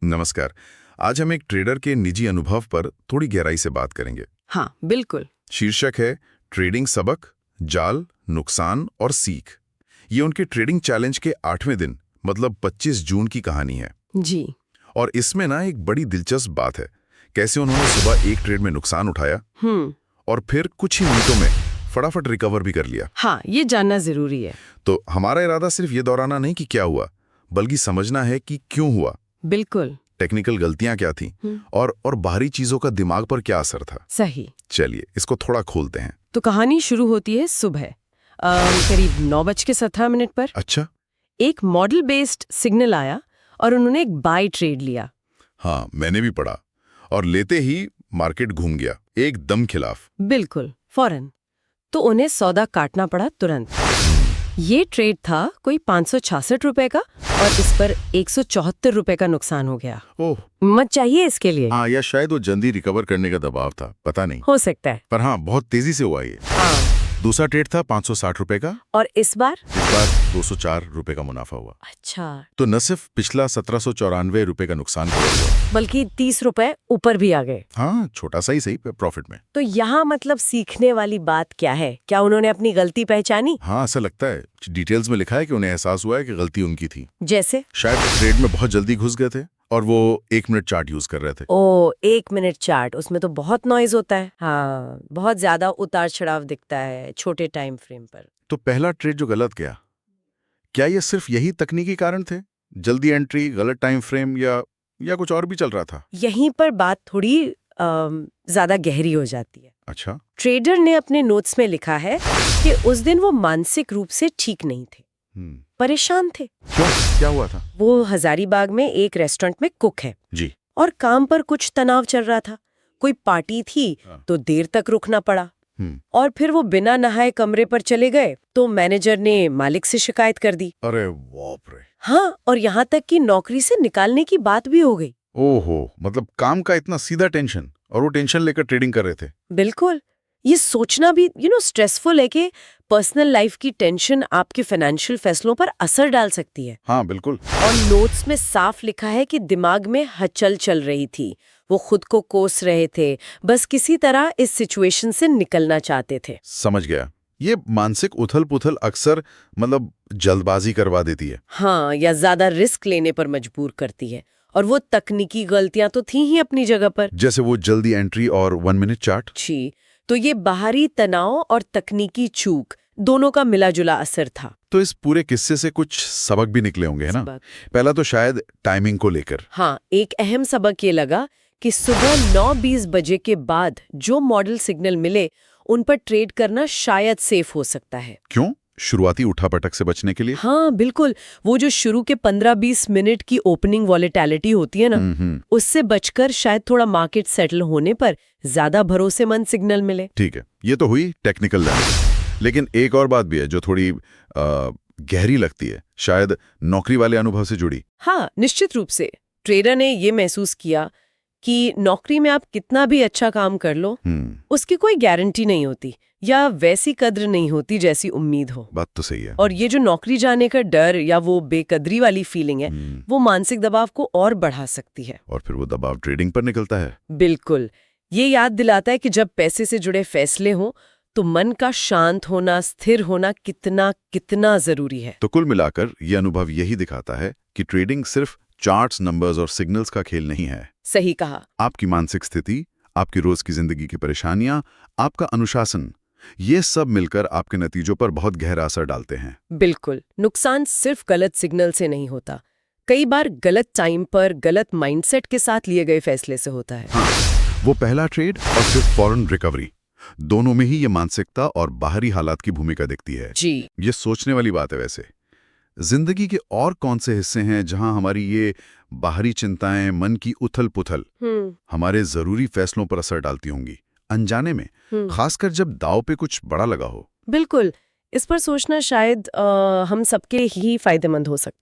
नमस्कार। आज हम एक ट्रेडर के निजी अनुभव पर थोड़ी गहराई से बात करेंगे। हाँ, बिल्कुल। शीर्षक है ट्रेडिंग सबक, जाल, नुकसान और सीख। ये उनके ट्रेडिंग चैलेंज के 8वें दिन मतलब 25 जून की कहानी है। जी। और इसमें ना एक बड़ी दिलचस्प बात है, कैसे उन्होंने सुबह एक ट्रेड में नुकसान उठाया और फिर कुछ ही मिनटों में फटाफट रिकवर भी कर लिया। हाँ, ये जानना जरूरी है। तो हमारा इरादा सिर्फ ये दोहराना नहीं कि क्या हुआ, बल्कि समझना है कि क्यों हुआ, बिल्कुल। टेक्निकल गलतियां क्या थी और बाहरी चीजों का दिमाग पर क्या असर था। सही। चलिए इसको थोड़ा खोलते हैं। तो कहानी शुरू होती है सुबह करीब 9:17 पर। अच्छा। एक मॉडल बेस्ड सिग्नल आया और उन्होंने एक बाय ट्रेड लिया। हाँ, मैंने भी पढ़ा। और लेते ही मार्केट घूम गया एकदम खिलाफ। बिल्कुल, फौरन। तो उन्हें सौदा काटना पड़ा तुरंत। ये ट्रेड था कोई 566 रुपए का और इस पर 174 रुपए का नुकसान हो गया। ओह। मत चाहिए इसके लिए। हाँ, या शायद वो जल्दी रिकवर करने का दबाव था, पता नहीं। हो सकता है। पर हाँ, बहुत तेजी से हुआ ये। हाँ। दूसरा ट्रेड था 560 रुपए का। और इस बार 204 रुपए का मुनाफा हुआ। अच्छा। तो न सिर्फ पिछला 1794 रुपए का नुकसान हुआ, बल्कि 30 रुपए ऊपर भी आ गए। हाँ, छोटा सा ही सही प्रॉफिट में। तो यहाँ मतलब सीखने वाली बात क्या है? क्या उन्होंने अपनी गलती पहचानी? हाँ, ऐसा लगता है। डिटेल्स में लिखा है कि उन्हें एहसास हुआ है कि गलती उनकी थी। जैसे? शायद ट्रेड में बहुत जल्दी घुस गए थे और वो 1 मिनट चार्ट यूज कर रहे थे। ओ, 1 मिनट चार्ट, उसमें तो बहुत नॉइज होता है। हाँ, बहुत ज्यादा उतार चढ़ाव दिखता है छोटे टाइम फ्रेम पर। तो पहला ट्रेड जो गलत गया, क्या ये सिर्फ यही तकनीकी कारण थे? जल्दी एंट्री, गलत टाइम फ्रेम या कुछ और भी चल रहा था? यहीं पर बात थोड़ी ज्यादा गहरी हो जाती है। अच्छा। ट्रेडर ने अपने नोट्स में लिखा है कि उस दिन वो मानसिक रूप से ठीक नहीं थे, परेशान थे। क्यों? क्या हुआ था? वो हजारीबाग में एक रेस्टोरेंट में कुक है जी। और काम पर कुछ तनाव चल रहा था। कोई पार्टी थी तो देर तक रुकना पड़ा और फिर वो बिना नहाए कमरे पर चले गए तो मैनेजर ने मालिक से शिकायत कर दी। अरे बाप रे। हाँ, और यहाँ तक कि नौकरी से निकालने की बात भी हो गई। ओहो, मतलब काम का इतना सीधा टेंशन, और वो टेंशन लेकर ट्रेडिंग कर रहे थे। बिल्कुल। ये सोचना भी स्ट्रेसफुल है कि पर्सनल लाइफ की टेंशन आपके फाइनेंशियल फैसलों पर असर डाल सकती है। हाँ, बिल्कुल। और नोट्स में साफ लिखा है कि दिमाग में हलचल चल रही थी, वो खुद को कोस रहे थे, बस किसी तरह इस सिचुएशन से निकलना चाहते थे। समझ गया। ये मानसिक उथल-पुथल अक्सर मतलब जल्दबाजी करवा देती है। हाँ, या ज्यादा रिस्क लेने पर मजबूर करती है। और वो तकनीकी गलतियां तो थी ही अपनी जगह पर, जैसे वो जल्दी एंट्री और 1 मिनट चार्ट। जी। तो ये बाहरी तनाव और तकनीकी चूक दोनों का मिला-जुला असर था। तो इस पूरे किस्से से कुछ सबक भी निकले होंगे, है ना? पहला तो शायद टाइमिंग को लेकर। हाँ, एक अहम सबक ये लगा कि सुबह 9:20 बजे के बाद जो मॉडल सिग्नल मिले उन पर ट्रेड करना शायद सेफ हो सकता है। क्यों? शुरुआती उठापटक से बचने के लिए? हाँ, बिल्कुल। वो जो शुरू के 15-20 मिनट की ओपनिंग वॉलेटिलिटी होती है ना, उससे बचकर शायद थोड़ा मार्केट सेटल होने पर ज्यादा भरोसेमंद सिग्नल मिले। ठीक है, ये तो हुई टेक्निकल लैंग्वेज। लेकिन एक और बात भी है जो थोड़ी गहरी लगती है, शायद नौकरी वाले अनुभव से जुड़ी। हाँ, निश्चित रूप से। ट्रेडर ने ये महसूस किया कि नौकरी में आप कितना भी अच्छा काम कर लो, उसकी कोई गारंटी नहीं होती या वैसी कद्र नहीं होती जैसी उम्मीद हो। बात तो सही है। और ये जो नौकरी जाने का डर या वो बेकदरी वाली फीलिंग है, वो मानसिक दबाव को और बढ़ा सकती है। और फिर वो दबाव ट्रेडिंग पर निकलता है। बिल्कुल। ये याद दिलाता है कि जब पैसे से जुड़े फैसले हों तो मन का शांत होना, स्थिर होना कितना कितना जरूरी है। तो कुल मिलाकर ये अनुभव यही दिखाता है कि ट्रेडिंग सिर्फ चार्ट्स, नंबर्स और सिग्नल्स का खेल नहीं है। सही कहा। आपकी मानसिक स्थिति, आपकी रोज की जिंदगी की परेशानियां, आपका अनुशासन, ये सब मिलकर आपके नतीजों पर बहुत गहरा असर डालते हैं। बिल्कुल। नुकसान सिर्फ गलत सिग्नल से नहीं होता, कई बार गलत टाइम पर गलत माइंडसेट के साथ लिए गए फैसले से होता है। हाँ, वो पहला ट्रेड और फिर फौरन रिकवरी, दोनों में ही ये मानसिकता और बाहरी हालात की भूमिका दिखती है। जी। ये सोचने वाली बात है। वैसे जिंदगी के और कौन से हिस्से हैं जहां हमारी ये बाहरी चिंताएं, मन की उथल-पुथल हमारे जरूरी फैसलों पर असर डालती होंगी, अनजाने में, खासकर जब दांव पे कुछ बड़ा लगा हो? बिल्कुल। इस पर सोचना शायद हम सबके ही फायदेमंद हो सकता है।